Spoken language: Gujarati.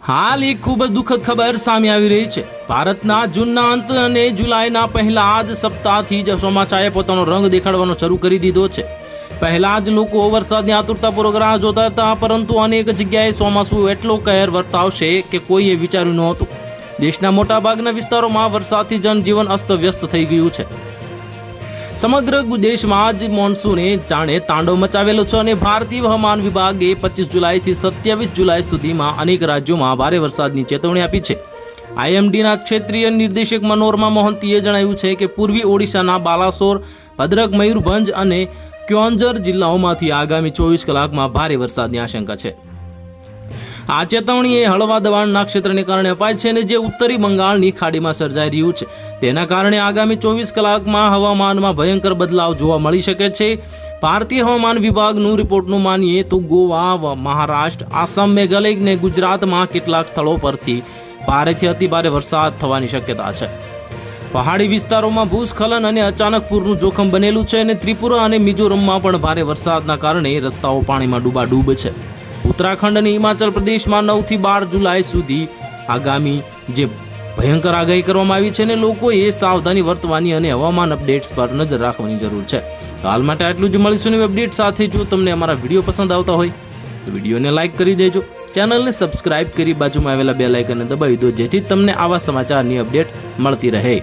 હાલ એક ખૂબ જ દુઃખદ ખબર સામે આવી રહી છે। ભારતના જૂનના અંત અને જુલાઈના પહેલા જ સપ્તાહથી જ ચોમાસાએ પોતાનો રંગ દેખાડવાનો શરૂ કરી દીધો છે। પહેલા જ લોકો વરસાદની આતુરતાપૂર્વક રાહ જોતા હતા, પરંતુ અનેક જગ્યાએ ચોમાસું એટલો કહેર વર્તાવશે કે કોઈએ વિચાર્યું નહોતું। દેશના મોટાભાગના વિસ્તારોમાં વરસાદથી જનજીવન અસ્તવ્યસ્ત થઈ ગયું છે। સમગ્ર દેશમાં જ મોન્સૂને જાણે તાંડવ મચાવેલો છે અને ભારતીય હવામાન વિભાગે 25 જુલાઈથી 27 જુલાઈ સુધીમાં અનેક રાજ્યોમાં ભારે વરસાદની ચેતવણી આપી છે। આઈએમડીના ક્ષેત્રીય નિર્દેશક મનોરમા મોહંતીએ જણાવ્યું છે કે પૂર્વી ઓડિશાના બાલાસોર, ભદ્રક, મયુરભંજ અને ક્યોંઝર જિલ્લાઓમાંથી આગામી 24 કલાકમાં ભારે વરસાદની આશંકા છે। આ ચેતવણી એ હળવા દબાણના ક્ષેત્રને કારણે અપાય છે અને જે ઉત્તરી બંગાળની ખાડીમાં સર્જાઈ રહ્યું છે, તેના કારણે આગામી 24 કલાકમાં હવામાનમાં ભયંકર બદલાવ જોવા મળી શકે છે। ભારતીય હવામાન વિભાગનું રિપોર્ટનું માનીએ તો ગોવા, મહારાષ્ટ્ર, આસામ, મેઘાલય અને ગુજરાતમાં કેટલાક સ્થળો પરથી ભારેથી અતિભારે વરસાદ થવાની શક્યતા છે। પહાડી વિસ્તારોમાં ભૂસ્ખલન અને અચાનક પૂરનું જોખમ બનેલું છે અને ત્રિપુરા અને મિઝોરમમાં પણ ભારે વરસાદના કારણે રસ્તાઓ પાણીમાં ડૂબાડૂબ છે। ઉત્તરાખંડ અને હિમાચલ પ્રદેશમાં 9 થી 12 જુલાઈ સુધી આગામી જે ભયંકર આગાહી કરવામાં આવી છે અને લોકોએ સાવધાની વર્તવાની અને હવામાન અપડેટ્સ પર નજર રાખવાની જરૂર છે। તો હાલ માટે આટલું જ, મળીશું નવી અપડેટ સાથે। જો તમને અમારા વિડીયો પસંદ આવતા હોય તો વિડીયોને લાઇક કરી દેજો, ચેનલને સબસ્ક્રાઇબ કરી બાજુમાં આવેલા બેલ આઇકનને દબાવી દો, જેથી તમને આવા સમાચારની અપડેટ મળતી રહે।